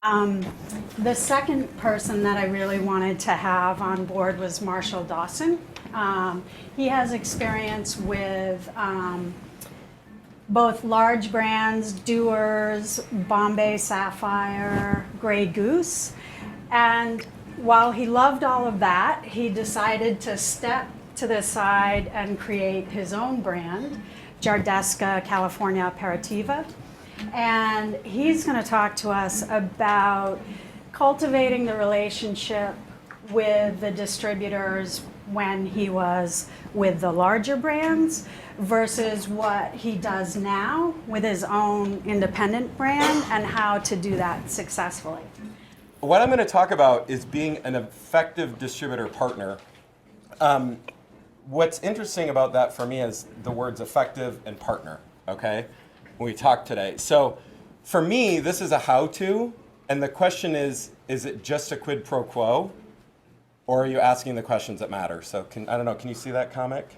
Um, the second person that I really wanted to have on board was Marshall Dawson. He has experience with both large brands, Dewar's, Bombay Sapphire, Grey Goose. And while he loved all of that, he decided to step to the side and create his own brand, Jardesca California Aperitiva. And he's going to talk to us about cultivating the relationship with the distributors when he was with the larger brands versus what he does now with his own independent brand and how to do that successfully. What I'm going to talk about is being an effective distributor partner. What's interesting about that for me is the words effective and partner, okay? When we talk today. So for me, this is a how-to, and the question is it just a quid pro quo, or are you asking the questions that matter? So I don't know, can you see that comic?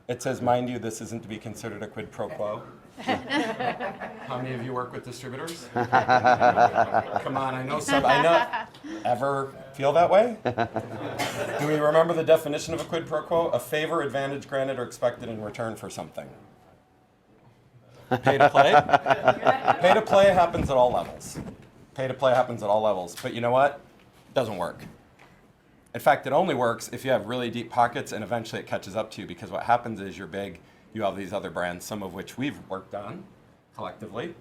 It says, mind you, this isn't to be considered a quid pro quo. How many of you work with distributors? Come on, I know. Ever feel that way? Do we remember the definition of a quid pro quo? A favor, advantage granted, or expected in return for something. Pay to play? Pay to play happens at all levels. Pay to play happens at all levels. But you know what? It doesn't work. In fact, it only works if you have really deep pockets and eventually it catches up to you, because what happens is you're big, you have these other brands, some of which we've worked on collectively.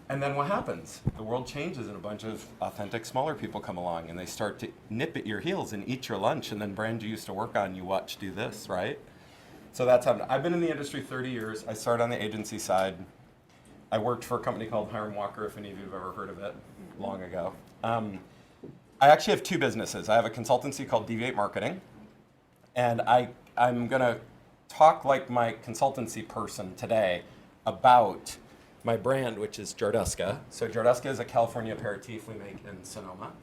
And then what happens? The world changes and a bunch of authentic smaller people come along and they start to nip at your heels and eat your lunch, and then brands you used to work on, you watch do this, right? So that's happened. I've been in the industry 30 years. I started on the agency side. I worked for a company called Hiram Walker, if any of you have ever heard of it, long ago. I actually have two businesses. I have a consultancy called Deviate Marketing, and I'm going to talk like my consultancy person today about my brand, which is Jardesca. So Jardesca is a California aperitif we make in Sonoma.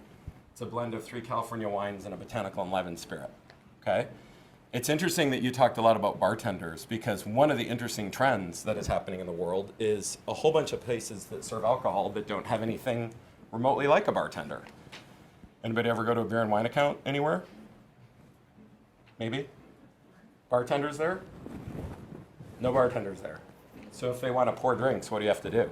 It's a blend of 3 California wines and a botanical enlivened spirit, okay? It's interesting that you talked a lot about bartenders, because one of the interesting trends that is happening in the world is a whole bunch of places that serve alcohol that don't have anything remotely like a bartender. Anybody ever go to a beer and wine account anywhere? Maybe? Bartenders there? No bartenders there. So if they want to pour drinks, what do you have to do?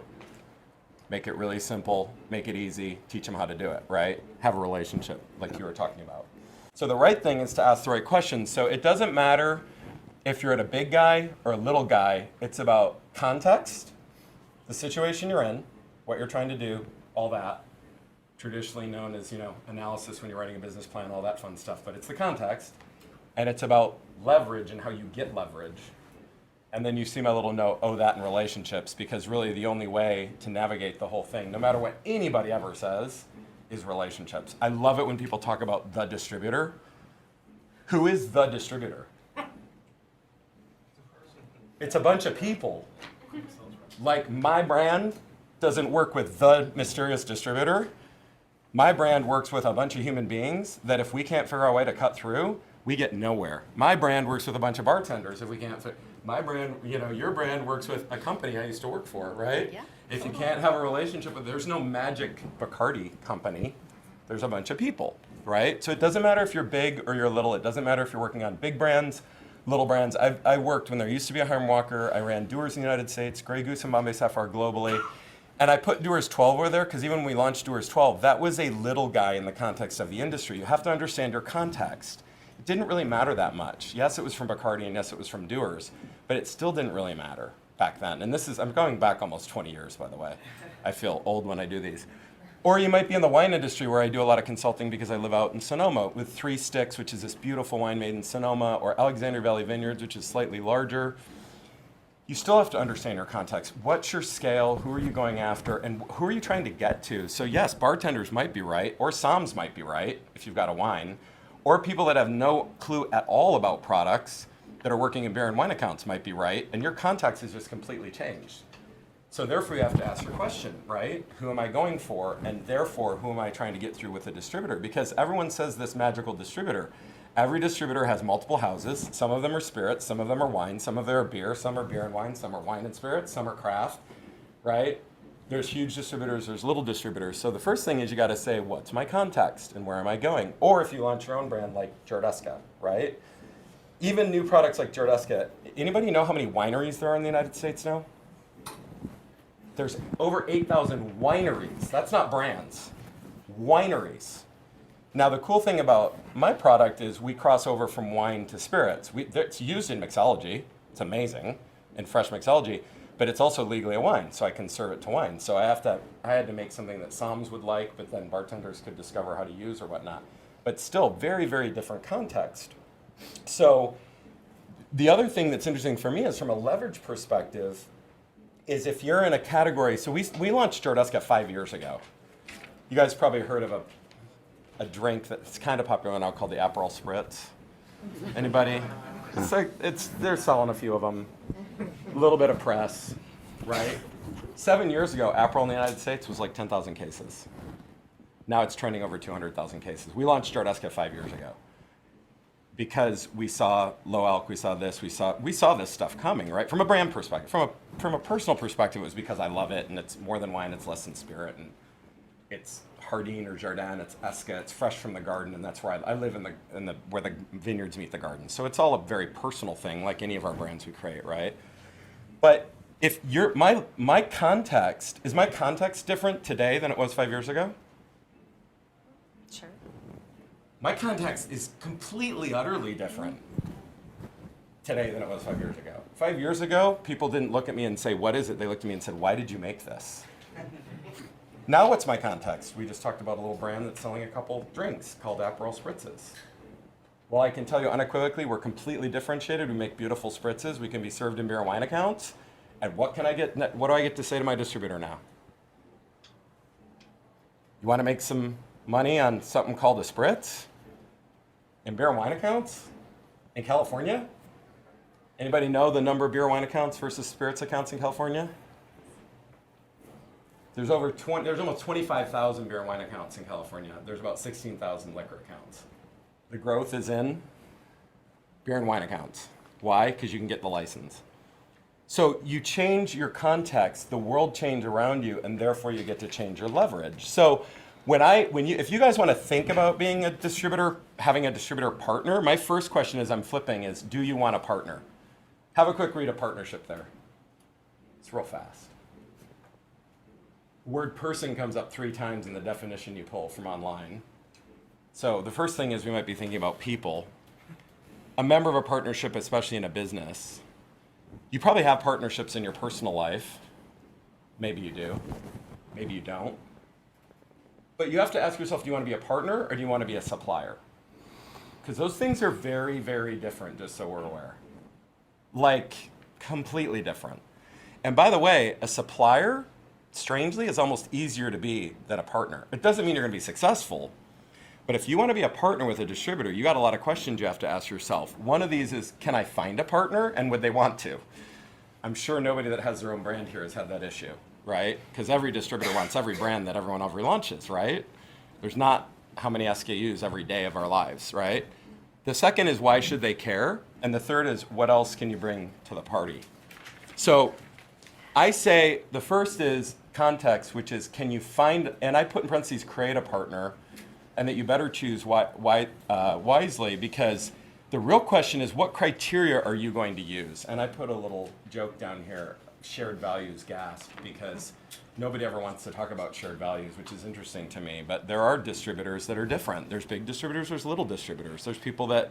Make it really simple, make it easy, teach them how to do it, right? Have a relationship like you were talking about. So the right thing is to ask the right questions. So it doesn't matter if you're at a big guy or a little guy. It's about context, the situation you're in, what you're trying to do, all that. Traditionally known as, analysis when you're writing a business plan, all that fun stuff. But it's the context, and it's about leverage and how you get leverage. And then you see my little note, that in relationships, because really the only way to navigate the whole thing, no matter what anybody ever says, is relationships. I love it when people talk about the distributor. Who is the distributor? It's a bunch of people. Like, my brand doesn't work with the mysterious distributor. My brand works with a bunch of human beings that if we can't figure out a way to cut through, we get nowhere. My brand works with a bunch of bartenders if we can't my brand, your brand works with a company I used to work for, right? Yeah. If you can't have a relationship with, there's no magic Bacardi company. There's a bunch of people, right? So it doesn't matter if you're big or you're little. It doesn't matter if you're working on big brands, little brands. I worked when there used to be a Hiram Walker. I ran Dewar's in the United States, Grey Goose and Bombay Sapphire globally. And I put Dewar's 12 over there because even when we launched Dewar's 12, that was a little guy in the context of the industry. You have to understand your context. It didn't really matter that much. Yes, it was from Bacardi and yes, it was from Dewar's, but it still didn't really matter back then. And I'm going back almost 20 years, by the way. I feel old when I do these. Or you might be in the wine industry where I do a lot of consulting because I live out in Sonoma with 3 Sticks, which is this beautiful wine made in Sonoma, or Alexander Valley Vineyards, which is slightly larger. You still have to understand your context. What's your scale? Who are you going after? And who are you trying to get to? So yes, bartenders might be right, or somms might be right if you've got a wine, or people that have no clue at all about products that are working in beer and wine accounts might be right, and your context has just completely changed. So therefore you have to ask your question, right? Who am I going for? And therefore, who am I trying to get through with a distributor? Because everyone says this magical distributor. Every distributor has multiple houses. Some of them are spirits, some of them are wine, some of them are beer, some are beer and wine, some are wine and spirits, some are craft, right? There's huge distributors, there's little distributors. So the first thing is you got to say, what's my context and where am I going? Or if you launch your own brand like Jardesca, right? Even new products like Jardesca, anybody know how many wineries there are in the United States now? There's over 8,000 wineries. That's not brands. Wineries. Now the cool thing about my product is we cross over from wine to spirits. It's used in mixology. It's amazing in fresh mixology. But it's also legally a wine, so I can serve it to wine. So I had to make something that somms would like, but then bartenders could discover how to use or whatnot. But still, very, very different context. So the other thing that's interesting for me is from a leverage perspective, is if you're in a category, so we launched Jardesca 5 years ago. You guys probably heard of a drink that's kind of popular now called the Aperol Spritz. Anybody? It's like, they're selling a few of them. A little bit of press, right? 7 years ago, Aperol in the United States was like 10,000 cases. Now it's trending over 200,000 cases. We launched Jardesca 5 years ago because we saw low alc, we saw this stuff coming, right? From a brand perspective, from a personal perspective, it was because I love it and it's more than wine, it's less than spirit, and it's Hardin or Jardin, it's Esca, it's fresh from the garden, and that's where I live in the where the vineyards meet the garden. So it's all a very personal thing, like any of our brands we create, right? But if you're my context, is my context different today than it was 5 years ago? Sure. My context is completely, utterly different today than it was 5 years ago. 5 years ago, people didn't look at me and say, what is it? They looked at me and said, why did you make this? Now what's my context? We just talked about a little brand that's selling a couple drinks called Aperol Spritzes. Well, I can tell you unequivocally, we're completely differentiated. We make beautiful spritzes. We can be served in beer and wine accounts. And what do I get to say to my distributor now? You want to make some money on something called a spritz in beer and wine accounts in California? Anybody know the number of beer and wine accounts versus spirits accounts in California? There's almost 25,000 beer and wine accounts in California. There's about 16,000 liquor accounts. The growth is in beer and wine accounts. Why? Because you can get the license. So you change your context, the world changes around you, and therefore you get to change your leverage. So if you guys want to think about being a distributor, having a distributor partner, my first question is, do you want a partner? Have a quick read of partnership there. It's real fast. Word person comes up 3 times in the definition you pull from online. So the first thing is we might be thinking about people. A member of a partnership, especially in a business. You probably have partnerships in your personal life. Maybe you do. Maybe you don't. But you have to ask yourself, do you want to be a partner or do you want to be a supplier? Because those things are very, very different, just so we're aware. Like, completely different. And by the way, a supplier, strangely, is almost easier to be than a partner. It doesn't mean you're going to be successful. But if you want to be a partner with a distributor, you got a lot of questions you have to ask yourself. One of these is, can I find a partner, and would they want to? I'm sure nobody that has their own brand here has had that issue, right? Because every distributor wants every brand that everyone ever launches, right? There's not how many SKUs every day of our lives, right? The second is, why should they care? And the third is, what else can you bring to the party? So I say the first is context, which is, can you find, and I put in parentheses, create a partner, and that you better choose wisely, because the real question is, what criteria are you going to use? And I put a little joke down here, shared values gasp, because nobody ever wants to talk about shared values, which is interesting to me. But there are distributors that are different. There's big distributors, there's little distributors. There's people that,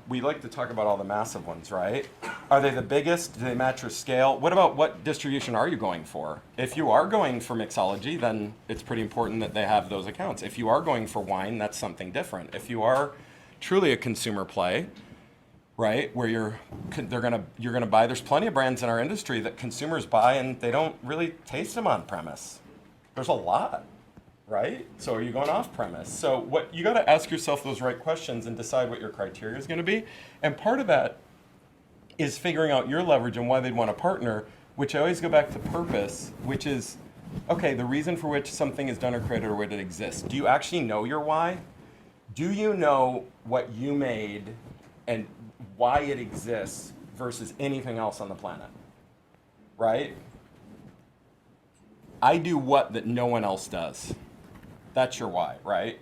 we like to talk about all the massive ones, right? Are they the biggest? Do they match your scale? What about what distribution are you going for? If you are going for mixology, then it's pretty important that they have those accounts. If you are going for wine, that's something different. If you are truly a consumer play, right, where you're gonna buy, there's plenty of brands in our industry that consumers buy and they don't really taste them on premise. There's a lot. Right? So are you going off premise? So what you got to ask yourself those right questions and decide what your criteria is going to be. And part of that is figuring out your leverage and why they'd want a partner, which I always go back to purpose, which is, okay, the reason for which something is done or created or why it exists. Do you actually know your why? Do you know what you made and why it exists versus anything else on the planet? Right? I do what that no one else does. That's your why, right?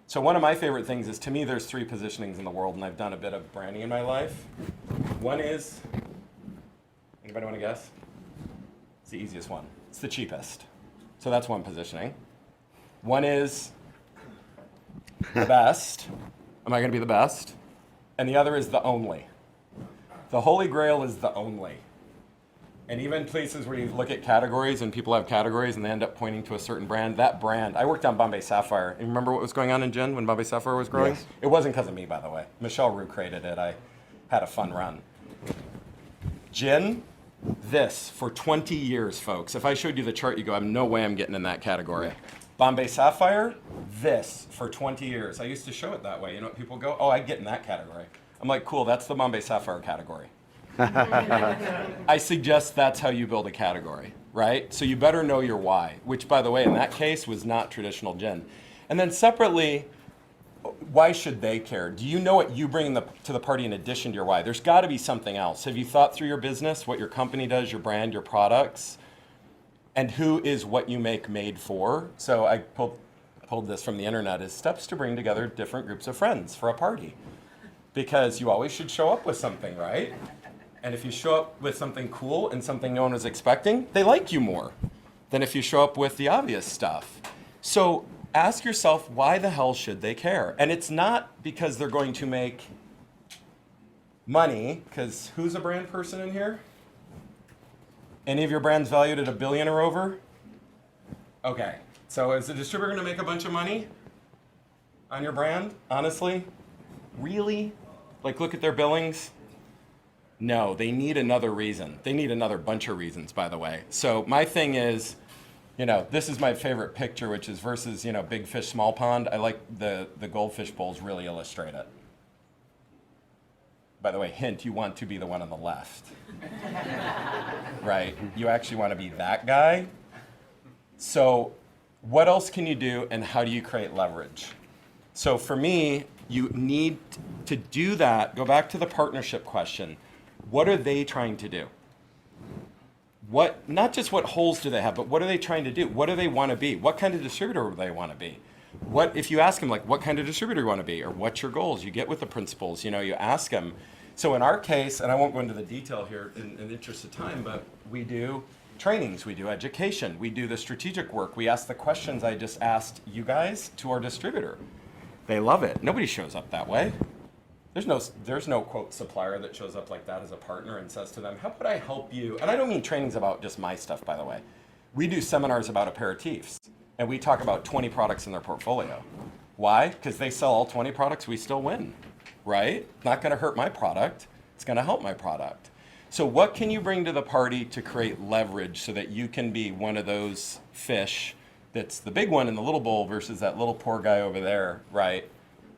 So one of my favorite things is, to me, there's 3 positionings in the world, and I've done a bit of branding in my life. One is, anybody want to guess? It's the easiest one. It's the cheapest. So that's one positioning. One is the best. Am I going to be the best? And the other is the only. The holy grail is the only. And even places where you look at categories and people have categories and they end up pointing to a certain brand, that brand, I worked on Bombay Sapphire. And remember what was going on in gin when Bombay Sapphire was growing? Yes. It wasn't because of me, by the way. Michelle Roux created it. I had a fun run. Gin, this for 20 years, folks. If I showed you the chart, you go, no way I'm getting in that category. Bombay Sapphire, this for 20 years. I used to show it that way. You know what people go, I get in that category. I'm like, cool, that's the Bombay Sapphire category. I suggest that's how you build a category, right? So you better know your why, which, by the way, in that case was not traditional gin. And then separately, why should they care? Do you know what you bring to the party in addition to your why? There's got to be something else. Have you thought through your business, what your company does, your brand, your products, and who is what you make made for? So I pulled this from the internet, is steps to bring together different groups of friends for a party. Because you always should show up with something, right? And if you show up with something cool and something no one was expecting, they like you more than if you show up with the obvious stuff. So ask yourself, why the hell should they care? And it's not because they're going to make money, because who's a brand person in here? Any of your brands valued at $1 billion or over? Okay, so is the distributor going to make a bunch of money on your brand? Honestly? Really? Like, look at their billings? No, they need another reason. They need another bunch of reasons, by the way. So my thing is, this is my favorite picture, which is versus, big fish, small pond. I like the goldfish bowls really illustrate it. By the way, hint, you want to be the one on the left. Right? You actually want to be that guy. So what else can you do, and how do you create leverage? So for me, you need to do that. Go back to the partnership question. What are they trying to do? Not just what holes do they have, but what are they trying to do? What do they want to be? What kind of distributor do they want to be? If you ask them, what kind of distributor do you want to be? Or what's your goals? You get with the principals, you ask them. So in our case, and I won't go into the detail here in the interest of time, but we do trainings, we do education, we do the strategic work. We ask the questions I just asked you guys to our distributor. They love it. Nobody shows up that way. There's no quote supplier that shows up like that as a partner and says to them, how could I help you? And I don't mean trainings about just my stuff, by the way. We do seminars about aperitifs, and we talk about 20 products in their portfolio. Why? Because they sell all 20 products, we still win, right? Not going to hurt my product. It's going to help my product. So what can you bring to the party to create leverage so that you can be one of those fish that's the big one in the little bowl versus that little poor guy over there, right?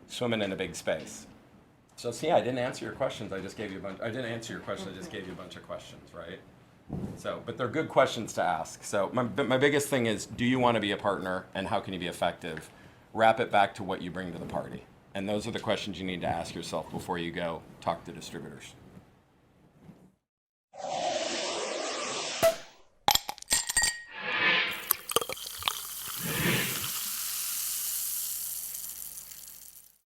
Swimming in a big space. So see, I didn't answer your questions. I just gave you a bunch. I didn't answer your question. I just gave you a bunch of questions, right? So, but they're good questions to ask. So my biggest thing is, do you want to be a partner, and how can you be effective? Wrap it back to what you bring to the party. And those are the questions you need to ask yourself before you go talk to distributors.